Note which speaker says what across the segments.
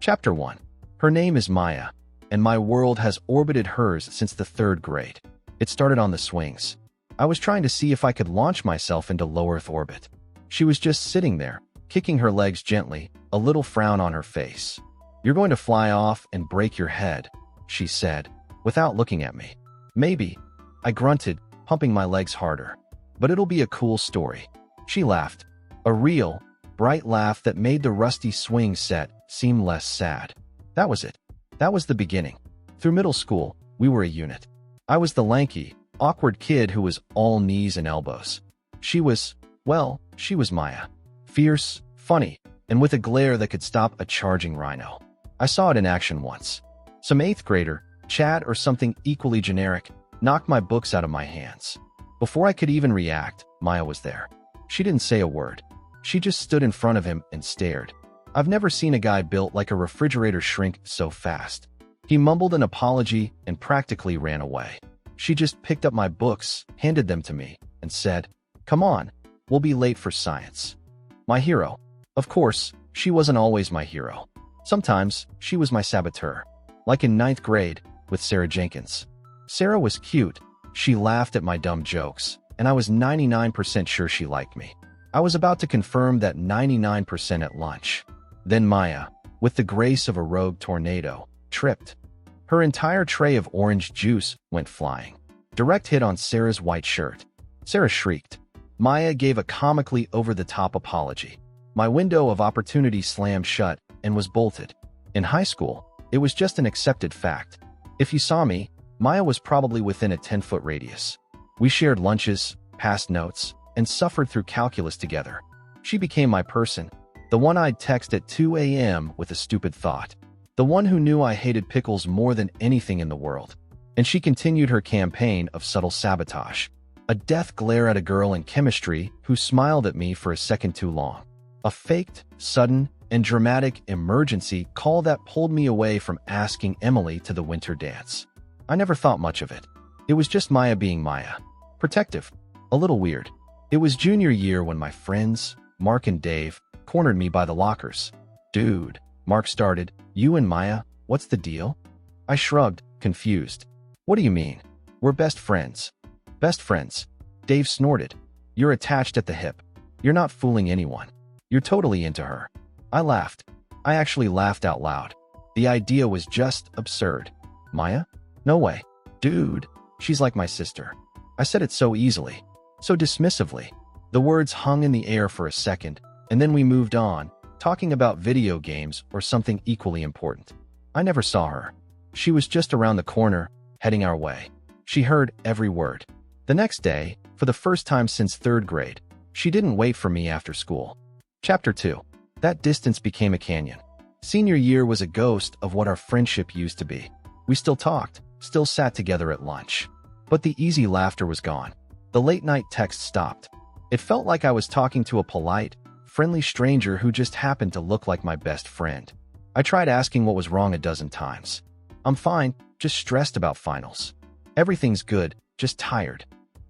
Speaker 1: Chapter 1. Her name is Maya, and my world has orbited hers since the 3rd grade. It started on the swings. I was trying to see if I could launch myself into low Earth orbit. She was just sitting there, kicking her legs gently, a little frown on her face. "You're going to fly off and break your head," she said, without looking at me. "Maybe," I grunted, pumping my legs harder. "But it'll be a cool story." She laughed. A real, bright laugh that made the rusty swing set seem less sad. That was it. That was the beginning. Through middle school, we were a unit. I was the lanky, awkward kid who was all knees and elbows. She was Maya. Fierce, funny, and with a glare that could stop a charging rhino. I saw it in action once. Some 8th grader, Chad or something equally generic, knocked my books out of my hands. Before I could even react, Maya was there. She didn't say a word. She just stood in front of him and stared. I've never seen a guy built like a refrigerator shrink so fast. He mumbled an apology and practically ran away. She just picked up my books, handed them to me, and said, "Come on, we'll be late for science." My hero. Of course, she wasn't always my hero. Sometimes, she was my saboteur. Like in 9th grade, with Sarah Jenkins. Sarah was cute. She laughed at my dumb jokes, and I was 99% sure she liked me. I was about to confirm that 99% at lunch. Then Maya, with the grace of a rogue tornado, tripped. Her entire tray of orange juice went flying. Direct hit on Sarah's white shirt. Sarah shrieked. Maya gave a comically over-the-top apology. My window of opportunity slammed shut and was bolted. In high school, it was just an accepted fact. If you saw me, Maya was probably within a 10-foot radius. We shared lunches, passed notes, and suffered through calculus together. She became my person, the one I'd text at 2 a.m. with a stupid thought, the one who knew I hated pickles more than anything in the world. And she continued her campaign of subtle sabotage. A death glare at a girl in chemistry who smiled at me for a second too long. A faked, sudden, and dramatic emergency call that pulled me away from asking Emily to the winter dance. I never thought much of it. It was just Maya being Maya. Protective. A little weird. It was junior year when my friends, Mark and Dave, cornered me by the lockers. "Dude," Mark started, "you and Maya, what's the deal?" I shrugged, confused. "What do you mean? We're best friends." "Best friends?" Dave snorted. "You're attached at the hip. You're not fooling anyone. You're totally into her." I laughed. I actually laughed out loud. The idea was just absurd. "Maya? No way. Dude, she's like my sister." I said it so easily, so dismissively. The words hung in the air for a second, and then we moved on, talking about video games or something equally important. I never saw her. She was just around the corner, heading our way. She heard every word. The next day, for the first time since 3rd grade, she didn't wait for me after school. Chapter 2. That distance became a canyon. Senior year was a ghost of what our friendship used to be. We still talked, still sat together at lunch. But the easy laughter was gone. The late-night text stopped. It felt like I was talking to a polite, friendly stranger who just happened to look like my best friend. I tried asking what was wrong a dozen times. "I'm fine, just stressed about finals." "Everything's good, just tired."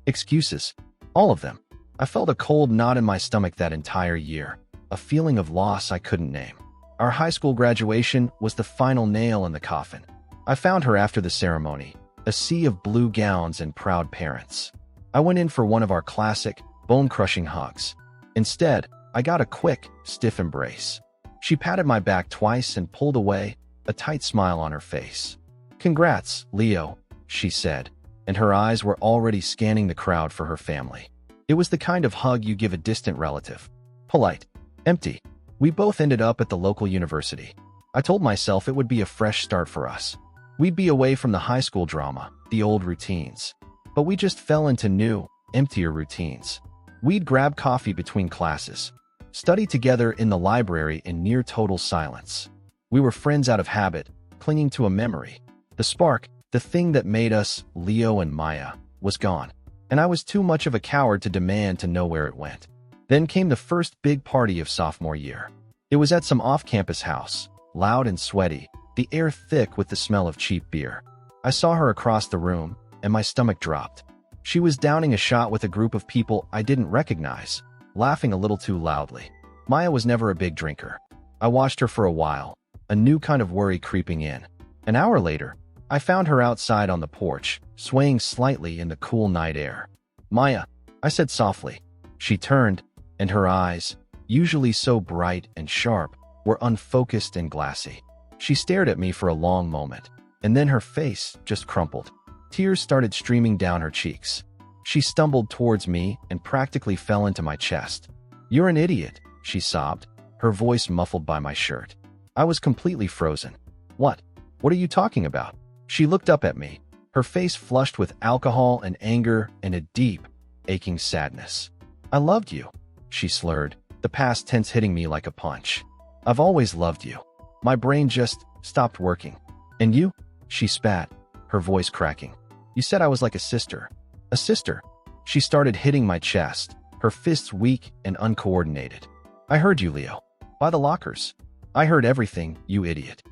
Speaker 1: Excuses. All of them. I felt a cold knot in my stomach that entire year, a feeling of loss I couldn't name. Our high school graduation was the final nail in the coffin. I found her after the ceremony, a sea of blue gowns and proud parents. I went in for one of our classic, bone-crushing hugs. Instead, I got a quick, stiff embrace. She patted my back twice and pulled away, a tight smile on her face. "Congrats, Leo," she said, and her eyes were already scanning the crowd for her family. It was the kind of hug you give a distant relative. Polite. Empty. We both ended up at the local university. I told myself it would be a fresh start for us. We'd be away from the high school drama, the old routines. But we just fell into new, emptier routines. We'd grab coffee between classes, study together in the library in near total silence. We were friends out of habit, clinging to a memory. The spark, the thing that made us, Leo and Maya, was gone. And I was too much of a coward to demand to know where it went. Then came the first big party of sophomore year. It was at some off-campus house, loud and sweaty, the air thick with the smell of cheap beer. I saw her across the room, and my stomach dropped. She was downing a shot with a group of people I didn't recognize, laughing a little too loudly. Maya was never a big drinker. I watched her for a while, a new kind of worry creeping in. An hour later, I found her outside on the porch, swaying slightly in the cool night air. "Maya," I said softly. She turned, and her eyes, usually so bright and sharp, were unfocused and glassy. She stared at me for a long moment, and then her face just crumpled. Tears started streaming down her cheeks. She stumbled towards me and practically fell into my chest. "You're an idiot," she sobbed, her voice muffled by my shirt. I was completely frozen. What? What are you talking about?" She looked up at me, her face flushed with alcohol and anger and a deep, aching sadness. "I loved you," she slurred, the past tense hitting me like a punch. "I've always loved you. My brain just stopped working." "And you?" she spat, her voice cracking. "You said I was like a sister." "A sister?" She started hitting my chest, her fists weak and uncoordinated. "I heard you, Leo. By the lockers. I heard everything, you idiot."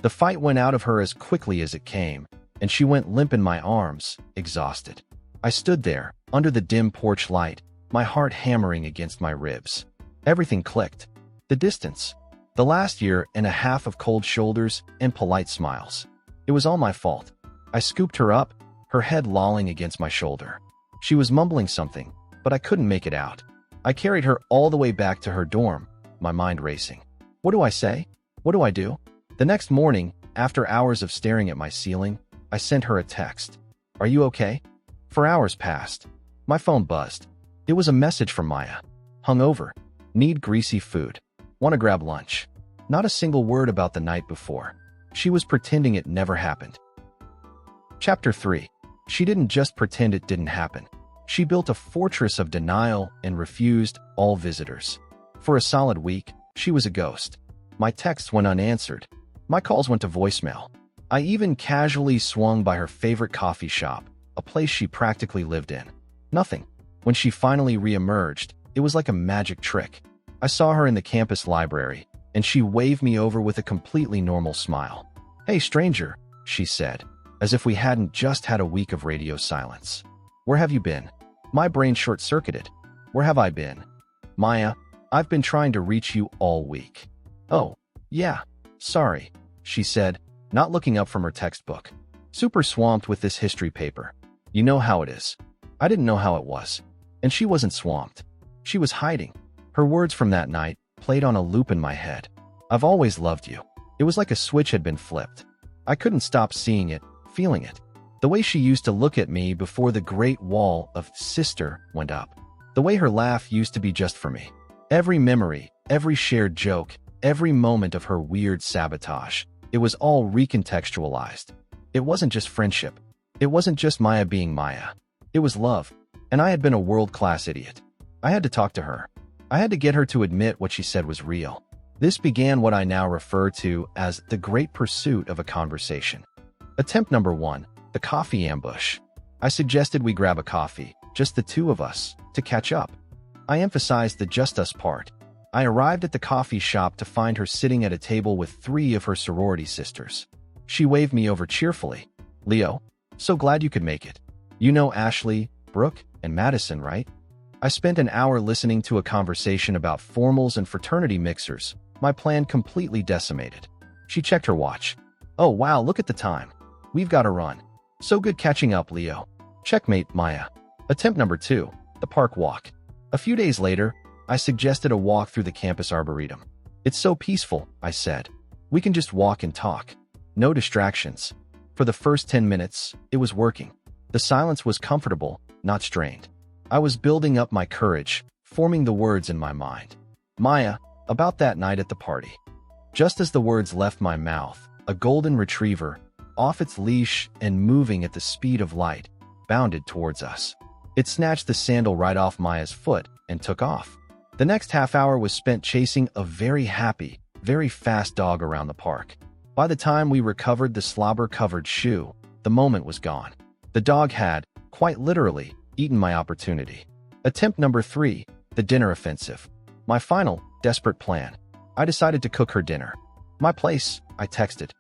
Speaker 1: The fight went out of her as quickly as it came, and she went limp in my arms, exhausted. I stood there, under the dim porch light, my heart hammering against my ribs. Everything clicked. The distance. The last year and a half of cold shoulders and polite smiles. It was all my fault. I scooped her up, her head lolling against my shoulder. She was mumbling something, but I couldn't make it out. I carried her all the way back to her dorm, my mind racing. What do I say? What do I do? The next morning, after hours of staring at my ceiling, I sent her a text. "Are you okay?" For hours passed. My phone buzzed. It was a message from Maya. "Hungover. Need greasy food. Want to grab lunch." Not a single word about the night before. She was pretending it never happened. Chapter 3. She didn't just pretend it didn't happen. She built a fortress of denial and refused all visitors. For a solid week, she was a ghost. My texts went unanswered. My calls went to voicemail. I even casually swung by her favorite coffee shop, a place she practically lived in. Nothing. When she finally re-emerged, it was like a magic trick. I saw her in the campus library, and she waved me over with a completely normal smile. "Hey, stranger," she said, as if we hadn't just had a week of radio silence. "Where have you been?" My brain short-circuited. Where have I been? "Maya, I've been trying to reach you all week." "Oh, yeah, sorry," she said, not looking up from her textbook. Super swamped with this history paper. You know how it is. I didn't know how it was. And she wasn't swamped. She was hiding. Her words from that night played on a loop in my head. "I've always loved you." It was like a switch had been flipped. I couldn't stop seeing it, feeling it. The way she used to look at me before the great wall of sister went up. The way her laugh used to be just for me. Every memory, every shared joke, every moment of her weird sabotage. It was all recontextualized. It wasn't just friendship. It wasn't just Maya being Maya. It was love. And I had been a world-class idiot. I had to talk to her. I had to get her to admit what she said was real. This began what I now refer to as the great pursuit of a conversation. Attempt number 1, the coffee ambush. I suggested we grab a coffee, just the two of us, to catch up. I emphasized the just us part. I arrived at the coffee shop to find her sitting at a table with 3 of her sorority sisters. She waved me over cheerfully. "Leo, so glad you could make it. You know Ashley, Brooke, and Madison, right?" I spent an hour listening to a conversation about formals and fraternity mixers, my plan completely decimated. She checked her watch. "Oh wow, look at the time. We've got to run. So good catching up, Leo." Checkmate, Maya. Attempt number 2, the park walk. A few days later, I suggested a walk through the campus arboretum. "It's so peaceful," I said. "We can just walk and talk. No distractions." For the first 10 minutes, it was working. The silence was comfortable, not strained. I was building up my courage, forming the words in my mind. "Maya, about that night at the party." Just as the words left my mouth, a golden retriever, off its leash and moving at the speed of light, bounded towards us. It snatched the sandal right off Maya's foot and took off. The next half hour was spent chasing a very happy, very fast dog around the park. By the time we recovered the slobber-covered shoe, the moment was gone. The dog had, quite literally, eaten my opportunity. Attempt number 3, the dinner offensive. My final, desperate plan. I decided to cook her dinner. "My place," I texted.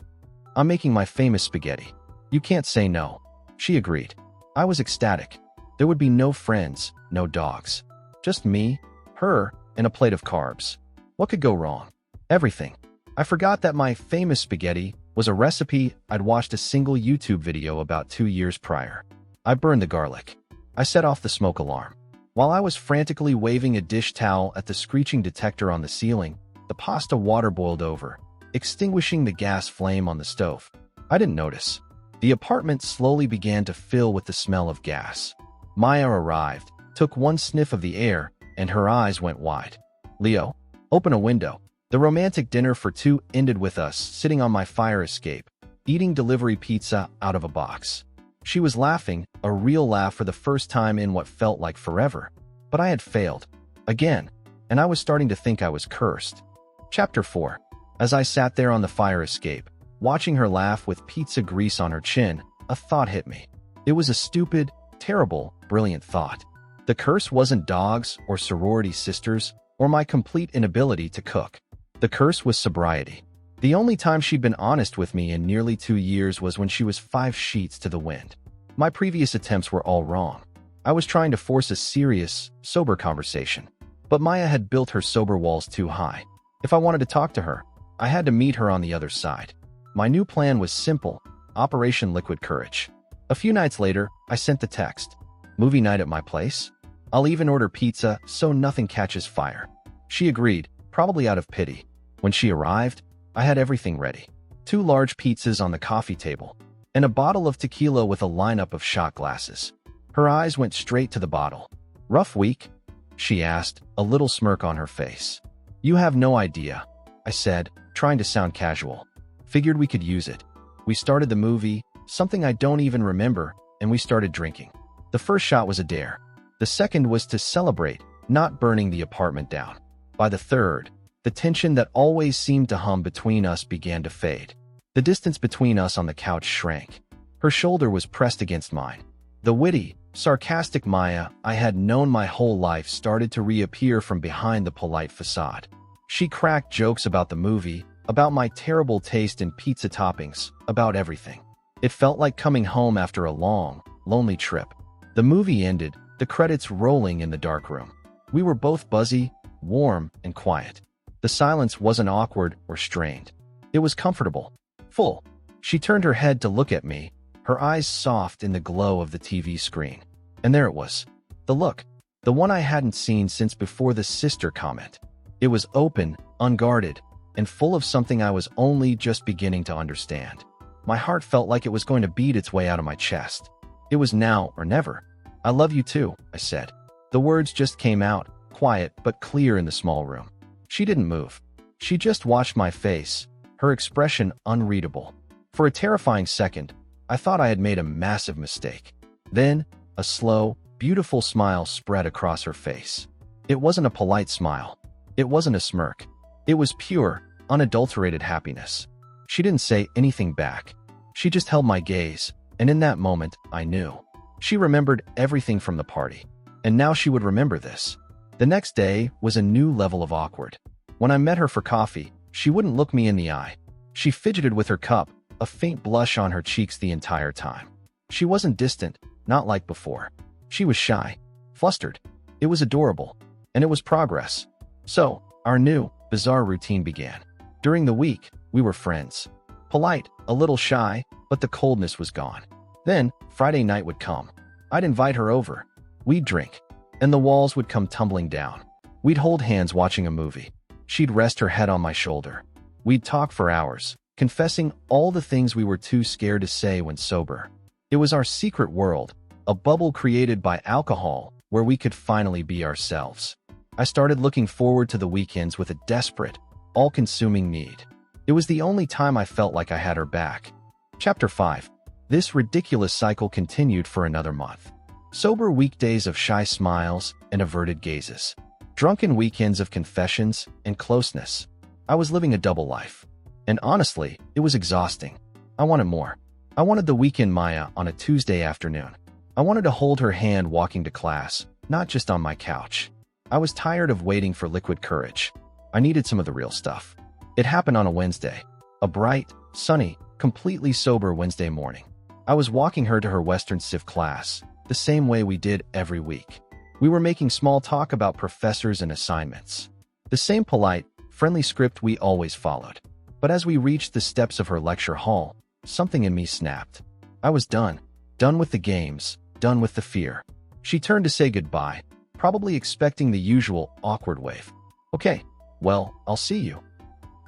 Speaker 1: "I'm making my famous spaghetti. You can't say no." She agreed. I was ecstatic. There would be no friends, no dogs. Just me, her, and a plate of carbs. What could go wrong? Everything. I forgot that my famous spaghetti was a recipe I'd watched a single YouTube video about 2 years prior. I burned the garlic. I set off the smoke alarm. While I was frantically waving a dish towel at the screeching detector on the ceiling, the pasta water boiled over, extinguishing the gas flame on the stove. I didn't notice. The apartment slowly began to fill with the smell of gas. Maya arrived, took one sniff of the air, and her eyes went wide. "Leo, open a window." The romantic dinner for two ended with us sitting on my fire escape, eating delivery pizza out of a box. She was laughing, a real laugh for the first time in what felt like forever. But I had failed. Again. And I was starting to think I was cursed. Chapter 4. As I sat there on the fire escape, watching her laugh with pizza grease on her chin, a thought hit me. It was a stupid, terrible, brilliant thought. The curse wasn't dogs or sorority sisters or my complete inability to cook. The curse was sobriety. The only time she'd been honest with me in nearly 2 years was when she was 5 sheets to the wind. My previous attempts were all wrong. I was trying to force a serious, sober conversation. But Maya had built her sober walls too high. If I wanted to talk to her, I had to meet her on the other side. My new plan was simple: Operation Liquid Courage. A few nights later, I sent the text. "Movie night at my place? I'll even order pizza so nothing catches fire." She agreed, probably out of pity. When she arrived, I had everything ready. 2 large pizzas on the coffee table, and a bottle of tequila with a lineup of shot glasses. Her eyes went straight to the bottle. "Rough week?" she asked, a little smirk on her face. "You have no idea," I said, trying to sound casual. "Figured we could use it." We started the movie, something I don't even remember, and we started drinking. The first shot was a dare. The second was to celebrate, not burning the apartment down. By the third, the tension that always seemed to hum between us began to fade. The distance between us on the couch shrank. Her shoulder was pressed against mine. The witty, sarcastic Maya I had known my whole life started to reappear from behind the polite facade. She cracked jokes about the movie, about my terrible taste in pizza toppings, about everything. It felt like coming home after a long, lonely trip. The movie ended, the credits rolling in the dark room. We were both buzzy, warm, and quiet. The silence wasn't awkward or strained. It was comfortable, full. She turned her head to look at me, her eyes soft in the glow of the TV screen. And there it was. The look. The one I hadn't seen since before the sister comment. It was open, unguarded, and full of something I was only just beginning to understand. My heart felt like it was going to beat its way out of my chest. It was now or never. "I love you too," I said. The words just came out, quiet but clear in the small room. She didn't move. She just watched my face, her expression unreadable. For a terrifying second, I thought I had made a massive mistake. Then, a slow, beautiful smile spread across her face. It wasn't a polite smile. It wasn't a smirk. It was pure, unadulterated happiness. She didn't say anything back. She just held my gaze, and in that moment, I knew. She remembered everything from the party. And now she would remember this. The next day was a new level of awkward. When I met her for coffee, she wouldn't look me in the eye. She fidgeted with her cup, a faint blush on her cheeks the entire time. She wasn't distant, not like before. She was shy, flustered. It was adorable, and it was progress. So, our new, bizarre routine began. During the week, we were friends. Polite, a little shy, but the coldness was gone. Then, Friday night would come. I'd invite her over. We'd drink, and the walls would come tumbling down. We'd hold hands watching a movie. She'd rest her head on my shoulder. We'd talk for hours, confessing all the things we were too scared to say when sober. It was our secret world, a bubble created by alcohol where we could finally be ourselves. I started looking forward to the weekends with a desperate, all-consuming need. It was the only time I felt like I had her back. Chapter 5. This ridiculous cycle continued for another month. Sober weekdays of shy smiles and averted gazes. Drunken weekends of confessions and closeness. I was living a double life. And honestly, it was exhausting. I wanted more. I wanted the weekend Maya on a Tuesday afternoon. I wanted to hold her hand walking to class, not just on my couch. I was tired of waiting for liquid courage. I needed some of the real stuff. It happened on a Wednesday. A bright, sunny, completely sober Wednesday morning. I was walking her to her Western Civ class, the same way we did every week. We were making small talk about professors and assignments. The same polite, friendly script we always followed. But as we reached the steps of her lecture hall, something in me snapped. I was done. Done with the games, done with the fear. She turned to say goodbye, probably expecting the usual awkward wave. Okay, well, I'll see you.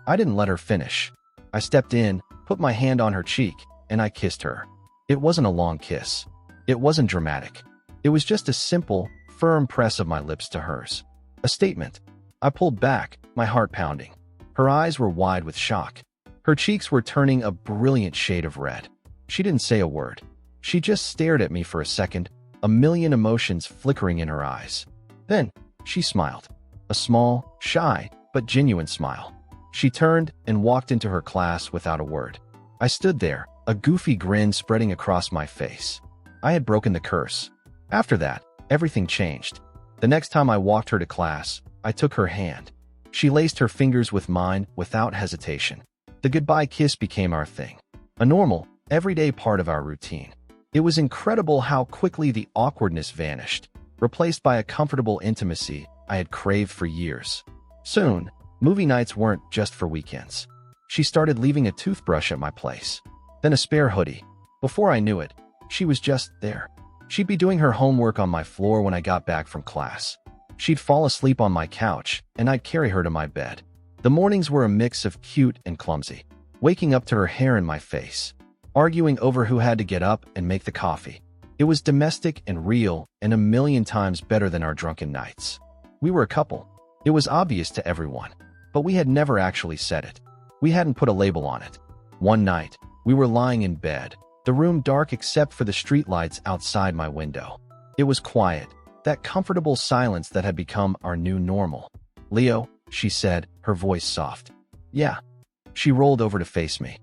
Speaker 1: I didn't let her finish. I stepped in, put my hand on her cheek, and I kissed her. It wasn't a long kiss. It wasn't dramatic. It was just a simple, firm press of my lips to hers. A statement. I pulled back, my heart pounding. Her eyes were wide with shock. Her cheeks were turning a brilliant shade of red. She didn't say a word. She just stared at me for a second, a million emotions flickering in her eyes. Then, she smiled. A small, shy, but genuine smile. She turned and walked into her class without a word. I stood there, a goofy grin spreading across my face. I had broken the curse. After that, everything changed. The next time I walked her to class, I took her hand. She laced her fingers with mine without hesitation. The goodbye kiss became our thing, a normal, everyday part of our routine. It was incredible how quickly the awkwardness vanished, replaced by a comfortable intimacy I had craved for years. Soon, movie nights weren't just for weekends. She started leaving a toothbrush at my place, then a spare hoodie. Before I knew it, she was just there. She'd be doing her homework on my floor when I got back from class. She'd fall asleep on my couch, and I'd carry her to my bed. The mornings were a mix of cute and clumsy, waking up to her hair in my face, arguing over who had to get up and make the coffee. It was domestic and real, and a million times better than our drunken nights. We were a couple. It was obvious to everyone, but we had never actually said it. We hadn't put a label on it. One night, we were lying in bed, the room dark except for the streetlights outside my window. It was quiet, that comfortable silence that had become our new normal. "Leo," she said, her voice soft. "Yeah." She rolled over to face me.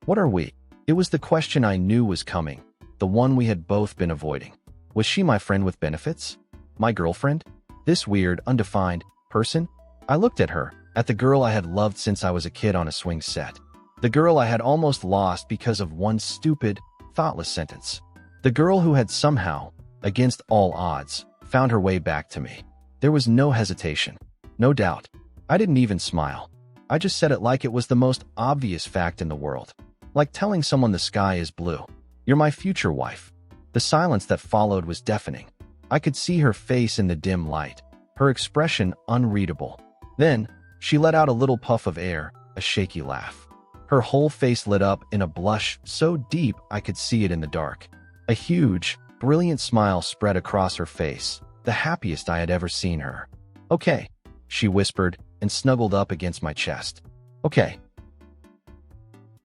Speaker 1: "What are we?" It was the question I knew was coming, the one we had both been avoiding. Was she my friend with benefits? My girlfriend? This weird, undefined person? I looked at her, at the girl I had loved since I was a kid on a swing set. The girl I had almost lost because of one stupid, thoughtless sentence. The girl who had somehow, against all odds, found her way back to me. There was no hesitation, no doubt. I didn't even smile. I just said it like it was the most obvious fact in the world. Like telling someone the sky is blue. "You're my future wife." The silence that followed was deafening. I could see her face in the dim light, her expression unreadable. Then, she let out a little puff of air, a shaky laugh. Her whole face lit up in a blush so deep I could see it in the dark. A huge, brilliant smile spread across her face, the happiest I had ever seen her. "Okay," she whispered and snuggled up against my chest. "Okay,